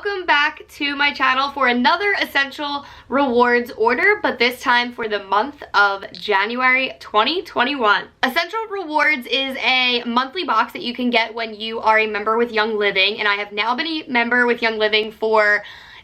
Welcome back to my channel for another Essential Rewards order, but this time for the month of January 2021. Essential Rewards is a monthly box that you can get when you are a member with Young Living, and I have now been a member with Young Living for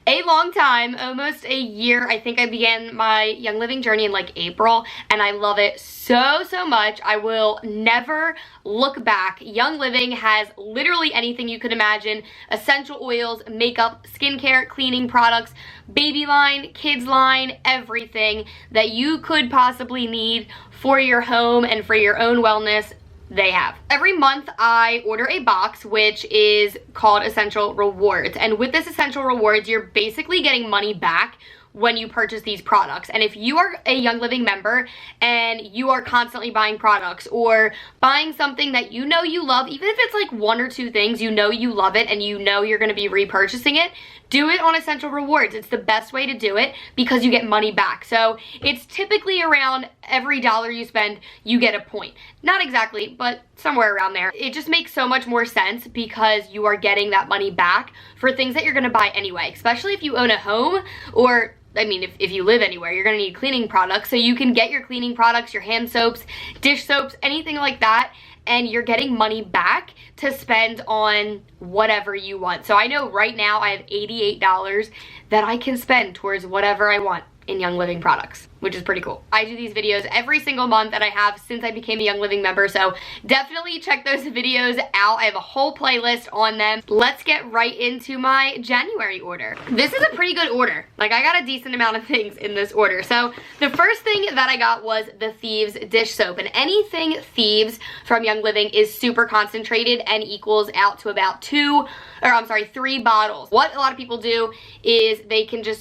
a long time, almost a year. I think I began my Young Living journey in like April, and I love it so much. I will never look back. Young Living has literally anything you could imagine: essential oils, makeup, skincare, cleaning products, baby line, kids line, everything that you could possibly need for your home and for your own wellness. They have. Every month I order a box which is called Essential Rewards, and with this Essential Rewards you're basically getting money back when you purchase these products. And if you are a Young Living member and you are constantly buying products or buying something that you know you love, even if it's like one or two things, you know you love it and you know you're going to be repurchasing it, do it on Essential Rewards. It's the best way to do it because you get money back. So it's typically around every dollar you spend, you get a point. Not exactly, but somewhere around there. It just makes so much more sense because you are getting that money back for things that you're gonna buy anyway, especially if you own a home, or I mean, if you live anywhere, you're gonna need cleaning products. So you can get your cleaning products, your hand soaps, dish soaps, anything like that, and you're getting money back to spend on whatever you want. So I know right now I have $88 that I can spend towards whatever I want in Young Living products, which is pretty cool. I do these videos every single month that I have since I became a Young Living member, so definitely check those videos out. I have a whole playlist on them. Let's get right into my January order. This is a pretty good order. Like, I got a decent amount of things in this order. So the first thing that I got was the Thieves dish soap, and anything Thieves from Young Living is super concentrated and equals out to about 3 bottles. What a lot of people do is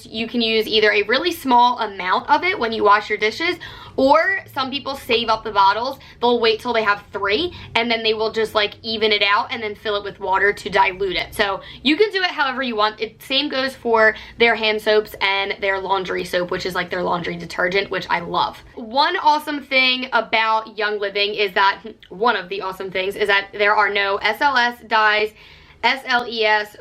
you can use either a really small amount of it when you wash your dishes, or some people save up the bottles. They'll wait till they have 3 and then they will just like even it out and then fill it with water to dilute it. So you can do it however you want. Same goes for their hand soaps and their laundry soap, which is like their laundry detergent, which I love. One awesome thing about Young Living is that, one of the awesome things is that there are no SLS dyes, SLES,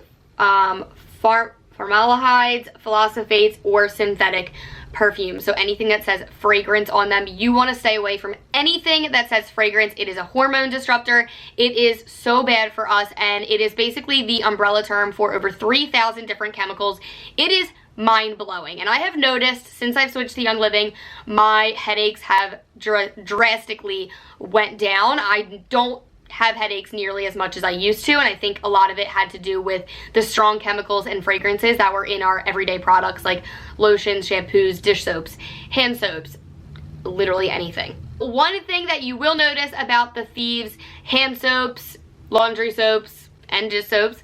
formaldehydes, phosphate, or synthetic perfume. So anything that says fragrance on them, you want to stay away from anything that says fragrance. It is a hormone disruptor. It is so bad for us, and it is basically the umbrella term for over 3,000 different chemicals. It is mind-blowing, and I have noticed since I've switched to Young Living, my headaches have drastically went down. I don't have headaches nearly as much as I used to, and I think a lot of it had to do with the strong chemicals and fragrances that were in our everyday products like lotions, shampoos, dish soaps, hand soaps, literally anything. One thing that you will notice about the Thieves hand soaps, laundry soaps, and dish soaps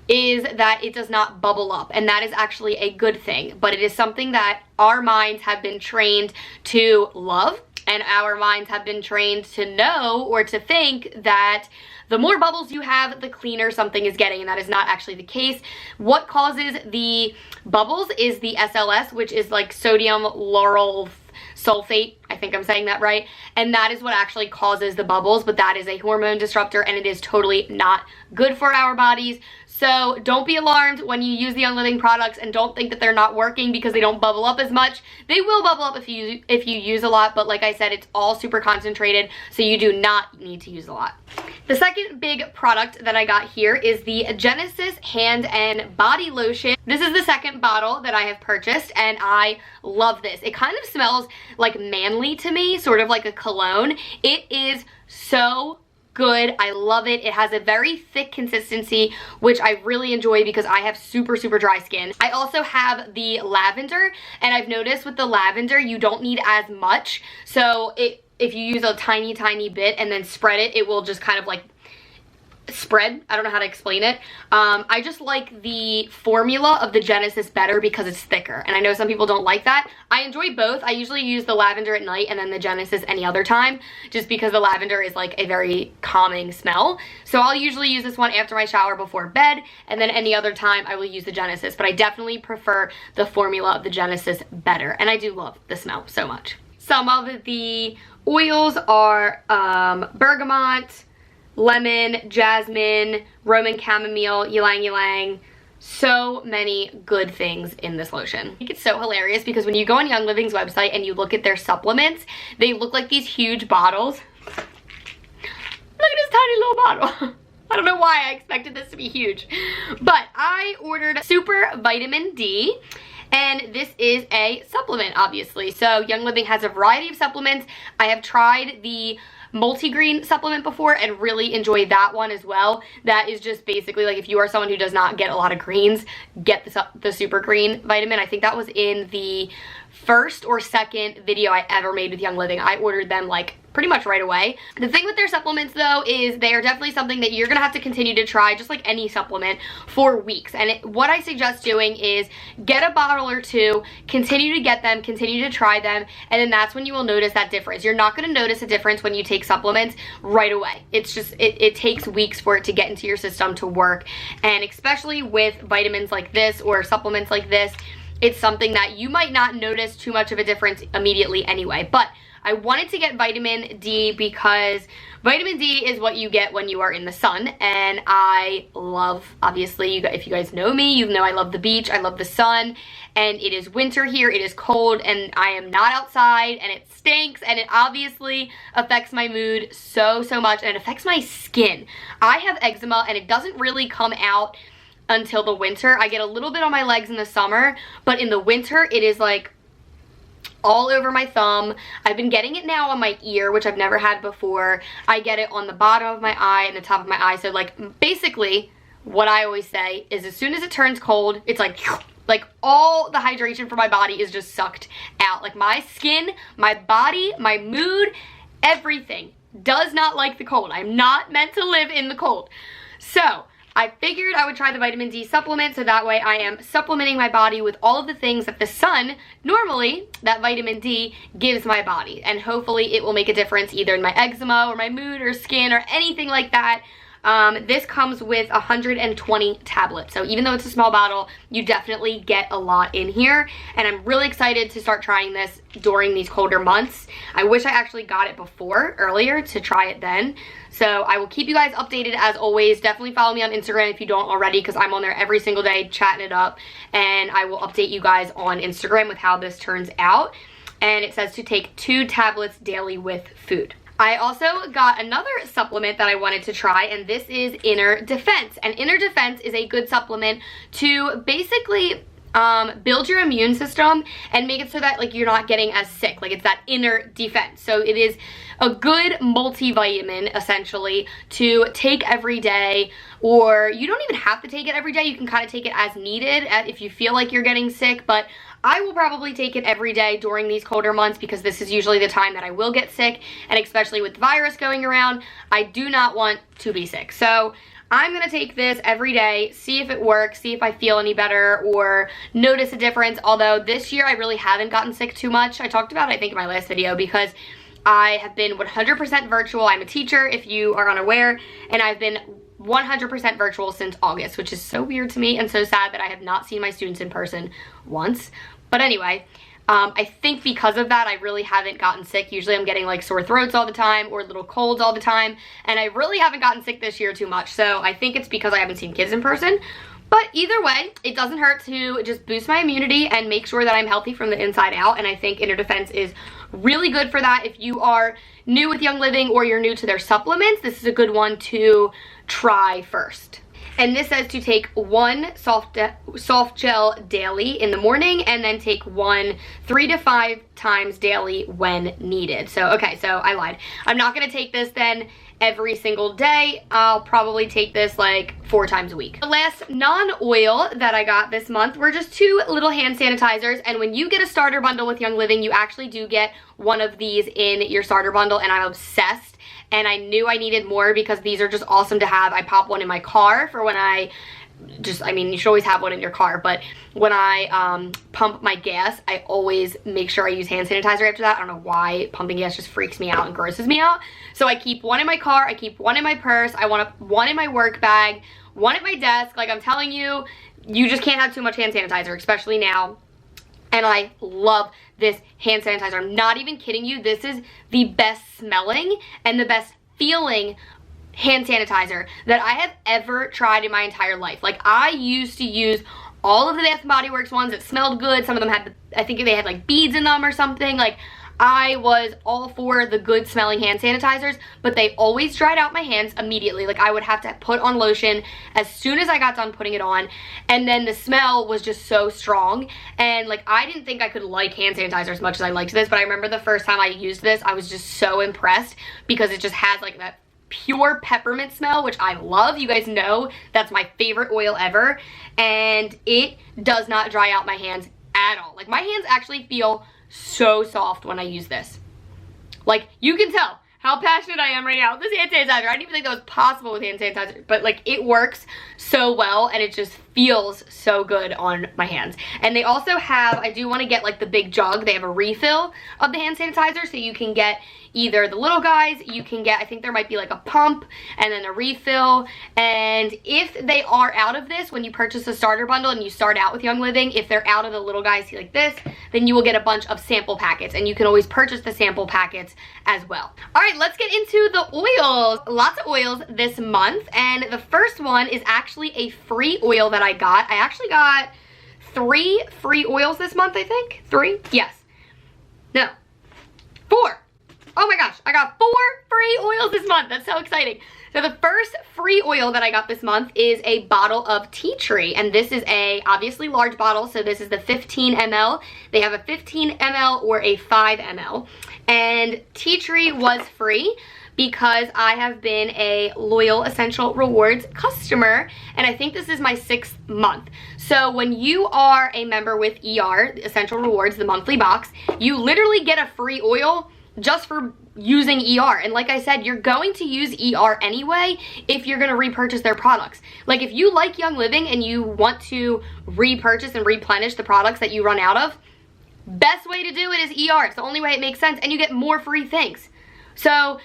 is that it does not bubble up, and that is actually a good thing, but it is something that our minds have been trained to love. And our minds have been trained to know or to think that the more bubbles you have, the cleaner something is getting, and that is not actually the case. What causes the bubbles is the SLS, which is like sodium lauryl sulfate. I think I'm saying that right. And that is what actually causes the bubbles, but that is a hormone disruptor, and it is totally not good for our bodies. So don't be alarmed when you use the Young Living products, and don't think that they're not working because they don't bubble up as much. They will bubble up if you use a lot, but like I said, it's all super concentrated, so you do not need to use a lot. The second big product that I got here is the Genesis Hand and Body Lotion. This is the second bottle that I have purchased, and I love this. It kind of smells like manly to me, sort of like a cologne. It is so good. I love it. It has a very thick consistency, which I really enjoy because I have super dry skin. I also have the lavender, and I've noticed with the lavender you don't need as much, so if you use a tiny bit and then spread it, it will just kind of like spread. I don't know how to explain it. I just like the formula of the Genesis better because it's thicker, and I know some people don't like that. I enjoy both. I usually use the lavender at night and then the Genesis any other time, just because the lavender is like a very calming smell. So I'll usually use this one after my shower before bed, and then any other time I will use the Genesis, but I definitely prefer the formula of the Genesis better, and I do love the smell so much. Some of the oils are bergamot, lemon, jasmine, Roman chamomile, ylang ylang, so many good things in this lotion. I think it's so hilarious because when you go on Young Living's website and you look at their supplements, they look like these huge bottles. Look at this tiny little bottle. I don't know why I expected this to be huge. But I ordered Super Vitamin D, and this is a supplement, obviously. So Young Living has a variety of supplements. I have tried the multigreen supplement before and really enjoyed that one as well. That is just basically like if you are someone who does not get a lot of greens, get the super green vitamin. I think that was in the first or second video I ever made with Young Living. I ordered them like pretty much right away. The thing with their supplements though is they are definitely something that you're gonna have to continue to try, just like any supplement, for weeks. And what I suggest doing is get a bottle or two, continue to get them, continue to try them, and then that's when you will notice that difference. You're not gonna notice a difference when you take supplements right away. It's just, it takes weeks for it to get into your system to work. And especially with vitamins like this or supplements like this, it's something that you might not notice too much of a difference immediately anyway. But I wanted to get vitamin D because vitamin D is what you get when you are in the sun, and I love, obviously, if you guys know me, you know I love the beach, I love the sun, and it is winter here, it is cold, and I am not outside, and it stinks, and it obviously affects my mood so much, and it affects my skin. I have eczema, and it doesn't really come out until the winter. I get a little bit on my legs in the summer, but in the winter, it is like all over my thumb. I've been getting it now on my ear, which I've never had before. I get it on the bottom of my eye and the top of my eye. So like basically what I always say is as soon as it turns cold, it's like all the hydration for my body is just sucked out. Like my skin, my body, my mood, everything does not like the cold. I'm not meant to live in the cold. So I figured I would try the vitamin D supplement, so that way I am supplementing my body with all of the things that the sun, normally, that vitamin D gives my body. And hopefully it will make a difference either in my eczema or my mood or skin or anything like that. This comes with 120 tablets. So even though it's a small bottle, you definitely get a lot in here. And I'm really excited to start trying this during these colder months. I wish I actually got it earlier to try it then. So I will keep you guys updated as always. Definitely follow me on Instagram if you don't already, because I'm on there every single day chatting it up. And I will update you guys on Instagram with how this turns out. And it says to take 2 tablets daily with food. I also got another supplement that I wanted to try, and this is Inner Defense. And Inner Defense is a good supplement to basically build your immune system and make it so that like you're not getting as sick. Like it's that inner defense. So it is a good multivitamin essentially to take every day, or you don't even have to take it every day. You can kind of take it as needed if you feel like you're getting sick, but I will probably take it every day during these colder months because this is usually the time that I will get sick, and especially with the virus going around, I do not want to be sick. So I'm gonna take this every day, see if it works, see if I feel any better or notice a difference. Although this year I really haven't gotten sick too much. I talked about it, I think, in my last video, because I have been 100% virtual. I'm a teacher, if you are unaware, and I've been 100% virtual since August, which is so weird to me and so sad that I have not seen my students in person once. But anyway, I think because of that, I really haven't gotten sick. Usually I'm getting like sore throats all the time or little colds all the time, and I really haven't gotten sick this year too much. So I think it's because I haven't seen kids in person. But either way, it doesn't hurt to just boost my immunity and make sure that I'm healthy from the inside out. And I think Inner Defense is really good for that. If you are new with Young Living or you're new to their supplements, this is a good one to try first. And this says to take 1 soft gel daily in the morning, and then take 1 3 to 5 times daily when needed. So, okay, so I lied. I'm not gonna take this then every single day. I'll probably take this like 4 times a week. The last non-oil that I got this month were just 2 little hand sanitizers, and when you get a starter bundle with Young Living, you actually do get one of these in your starter bundle, and I'm obsessed. And I knew I needed more because these are just awesome to have. I pop one in my car for when I mean, you should always have one in your car, but when I pump my gas, I always make sure I use hand sanitizer after that. I don't know why pumping gas just freaks me out and grosses me out. So I keep one in my car, I keep one in my purse, I want one in my work bag, one at my desk. Like I'm telling you, you just can't have too much hand sanitizer, especially now. And I love this hand sanitizer. I'm not even kidding you. This is the best smelling and the best feeling hand sanitizer that I have ever tried in my entire life. Like, I used to use all of the Bath & Body Works ones that smelled good. Some of them had, I think they had like beads in them or something. Like, I was all for the good smelling hand sanitizers, but they always dried out my hands immediately. Like, I would have to put on lotion as soon as I got done putting it on, and then the smell was just so strong. And like, I didn't think I could like hand sanitizer as much as I liked this, but I remember the first time I used this, I was just so impressed because it just has like that pure peppermint smell, which I love. You guys know that's my favorite oil ever, and it does not dry out my hands at all. Like, my hands actually feel so soft when I use this. Like, you can tell how passionate I am right now with this hand sanitizer. I didn't even think that was possible with hand sanitizer, but like, it works so well, and it just feels so good on my hands. And they also have, I do want to get like the big jug. They have a refill of the hand sanitizer, so you can get either the little guys, you can get, I think there might be like a pump and then a refill. And if they are out of this, when you purchase a starter bundle and you start out with Young Living, if they're out of the little guys like this, then you will get a bunch of sample packets, and you can always purchase the sample packets as well. All right, let's get into the oils. Lots of oils this month, and the first one is actually a free oil that I got. I actually got 3 free oils this month, I think. 3? Yes. No. 4. Oh my gosh, I got 4 free oils this month. That's so exciting. So the first free oil that I got this month is a bottle of tea tree, and this is a obviously large bottle, so this is the 15 ml. They have a 15 ml or a 5 ml, and tea tree was free because I have been a loyal Essential Rewards customer, and I think this is my 6th month. So when you are a member with ER, Essential Rewards, the monthly box, you literally get a free oil just for using ER. And like I said, you're going to use ER anyway if you're going to repurchase their products. Like, if you like Young Living and you want to repurchase and replenish the products that you run out of, best way to do it is ER. It's the only way it makes sense, and you get more free things. So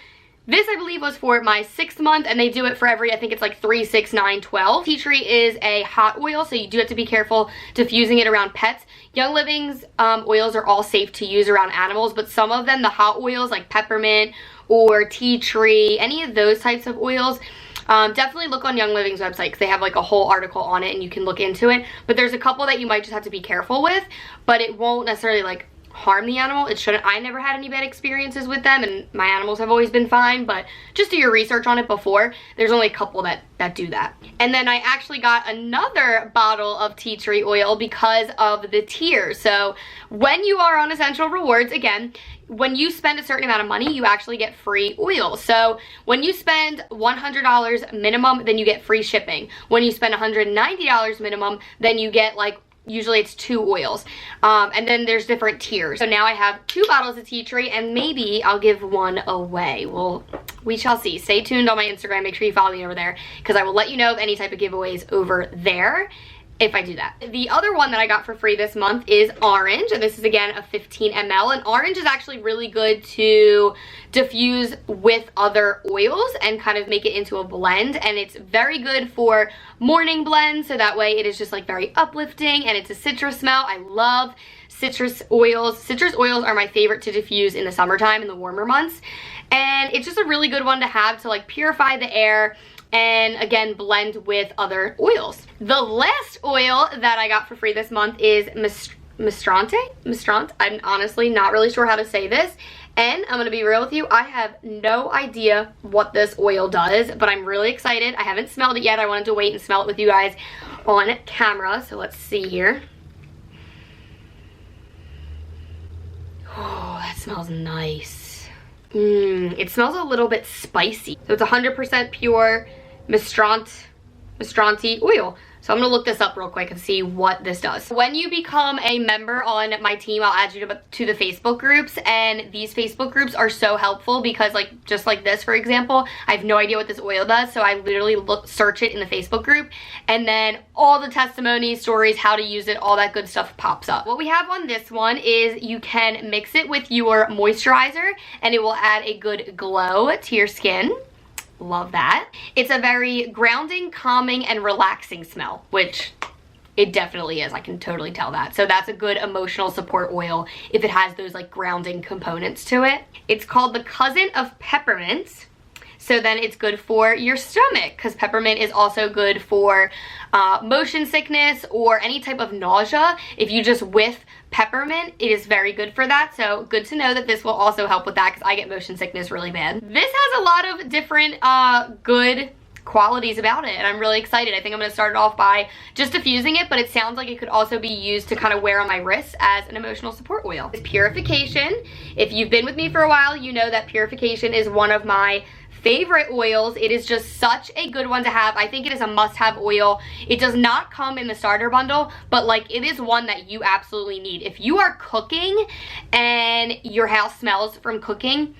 this, I believe, was for my 6th month, and they do it for every, I think it's like 3, 6, 9, 12. Tea tree is a hot oil, so you do have to be careful diffusing it around pets. Young Living's oils are all safe to use around animals, but some of them, the hot oils like peppermint or tea tree, any of those types of oils, definitely look on Young Living's website because they have like a whole article on it and you can look into it. But there's a couple that you might just have to be careful with, but it won't necessarily like harm the animal. It shouldn't. I never had any bad experiences with them, and my animals have always been fine, but just do your research on it before. There's only a couple that do that. And then I actually got another bottle of tea tree oil because of the tiers. So when you are on Essential Rewards, again, when you spend a certain amount of money, you actually get free oil. So when you spend $100 minimum, then you get free shipping. When you spend $190 minimum, then you get like, usually it's 2 oils, and then there's different tiers. So now I have 2 bottles of tea tree, and maybe I'll give 1 away. Well, we shall see. Stay tuned on my Instagram. Make sure you follow me over there, because I will let you know of any type of giveaways over there if I do that. The other one that I got for free this month is orange, and this is again a 15 ml, and orange is actually really good to diffuse with other oils and kind of make it into a blend, and it's very good for morning blends, so that way it is just like very uplifting, and it's a citrus smell. I love citrus oils. Citrus oils are my favorite to diffuse in the summertime, in the warmer months, and it's just a really good one to have to like purify the air and again blend with other oils. The last oil that I got for free this month is Mistrante. I'm honestly not really sure how to say this, and I'm gonna be real with you, I have no idea what this oil does, but I'm really excited. I haven't smelled it yet. I wanted to wait and smell it with you guys on camera, so let's see here. Oh, that smells nice. It smells a little bit spicy. So it's 100% pure Mistrante oil. So I'm gonna look this up real quick and see what this does. When you become a member on my team, I'll add you to the Facebook groups, and these Facebook groups are so helpful because like, just like this, for example, I have no idea what this oil does, so I literally search it in the Facebook group, and then all the testimonies, stories, how to use it, all that good stuff pops up. What we have on this one is you can mix it with your moisturizer, and it will add a good glow to your skin. Love that. It's a very grounding, calming, and relaxing smell, which it definitely is. I can totally tell that. So that's a good emotional support oil if it has those like grounding components to it. It's called the Cousin of Peppermints. So then it's good for your stomach, because peppermint is also good for motion sickness or any type of nausea. If you just whiff peppermint, it is very good for that. So good to know that this will also help with that, because I get motion sickness really bad. This has a lot of different good qualities about it, and I'm really excited. I think I'm going to start it off by just diffusing it, but it sounds like it could also be used to kind of wear on my wrists as an emotional support oil. It's Purification. If you've been with me for a while, you know that Purification is one of my favorite oils. It is just such a good one to have. I think it is a must-have oil. It does not come in the starter bundle, but like it is one that you absolutely need. If you are cooking and your house smells from cooking,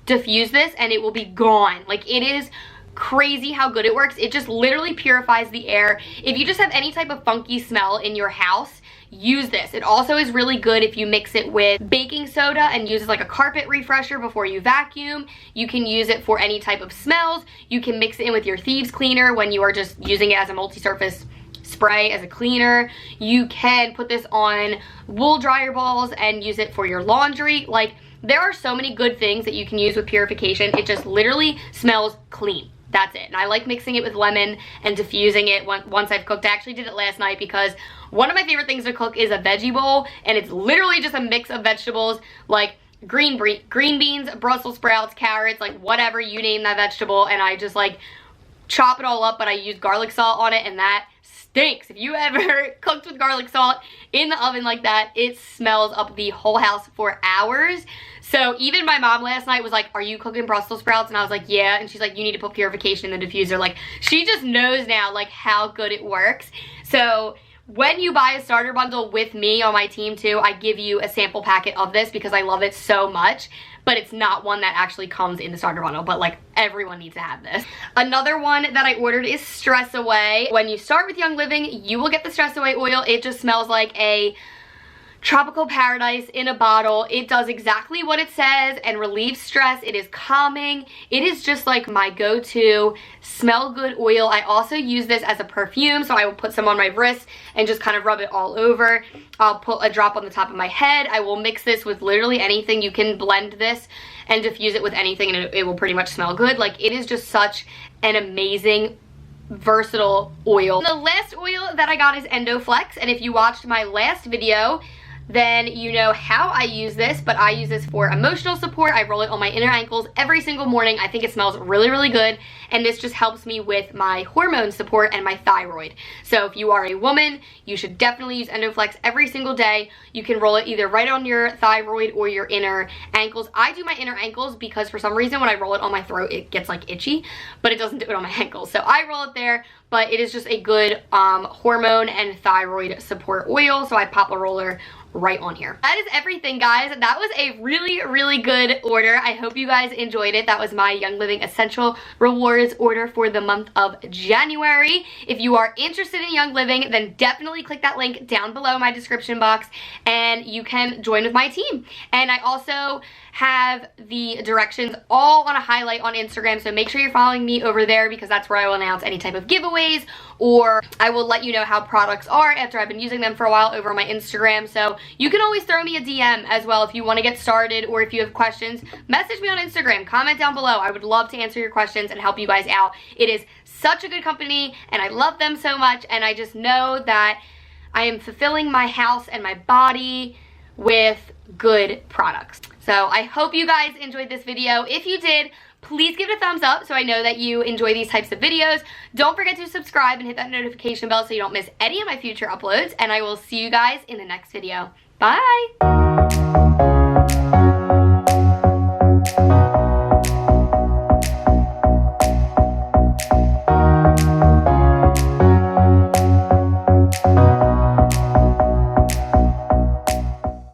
diffuse this and it will be gone. Like, it is crazy how good it works. It just literally purifies the air. If you just have any type of funky smell in your house, use this. It also is really good if you mix it with baking soda and use it like a carpet refresher before you vacuum. You can use it for any type of smells. You can mix it in with your Thieves cleaner when you are just using it as a multi-surface spray as a cleaner. You can put this on wool dryer balls and use it for your laundry. Like, there are so many good things that you can use with Purification. It just literally smells clean. That's it. And I like mixing it with lemon and diffusing it once I've cooked. I actually did it last night because one of my favorite things to cook is a veggie bowl, and it's literally just a mix of vegetables like green beans, Brussels sprouts, carrots, like whatever you name that vegetable, and I just like chop it all up, but I use garlic salt on it, and that stinks. If you ever cooked with garlic salt in the oven like that, it smells up the whole house for hours. So even my mom last night was like, "Are you cooking Brussels sprouts?" And I was like, "Yeah." And she's like, "You need to put Purification in the diffuser." Like, she just knows now like how good it works. So when you buy a starter bundle with me on my team too, I give you a sample packet of this because I love it so much. But it's not one that actually comes in the starter bundle, but like everyone needs to have this. Another one that I ordered is Stress Away. When you start with Young Living, you will get the Stress Away oil. It just smells like a tropical paradise in a bottle. It does exactly what it says and relieves stress. It is calming. It is just like my go-to smell good oil. I also use this as a perfume, so I will put some on my wrist and just kind of rub it all over. I'll put a drop on the top of my head. I will mix this with literally anything. You can blend this and diffuse it with anything and it will pretty much smell good. Like, it is just such an amazing versatile oil. The last oil that I got is Endoflex, and if you watched my last video, then you know how I use this, but I use this for emotional support. I roll it on my inner ankles every single morning. I think it smells really, really good, and this just helps me with my hormone support and my thyroid. So if you are a woman, you should definitely use Endoflex every single day. You can roll it either right on your thyroid or your inner ankles. I do my inner ankles because for some reason when I roll it on my throat, it gets like itchy, but it doesn't do it on my ankles. So I roll it there, but it is just a good hormone and thyroid support oil, so I pop a roller right on here. That is everything, guys. That was a really, really good order. I hope you guys enjoyed it. That was my Young Living Essential Rewards order for the month of January. If you are interested in Young Living, then definitely click that link down below my description box and you can join with my team. And I also have the directions all on a highlight on Instagram, so make sure you're following me over there because that's where I will announce any type of giveaways, or I will let you know how products are after I've been using them for a while over on my Instagram. So you can always throw me a DM as well if you want to get started, or if you have questions, message me on Instagram, comment down below. I would love to answer your questions and help you guys out. It is such a good company and I love them so much, and I just know that I am fulfilling my house and my body with good products. So I hope you guys enjoyed this video. If you did, please give it a thumbs up so I know that you enjoy these types of videos. Don't forget to subscribe and hit that notification bell so you don't miss any of my future uploads, and I will see you guys in the next video. Bye!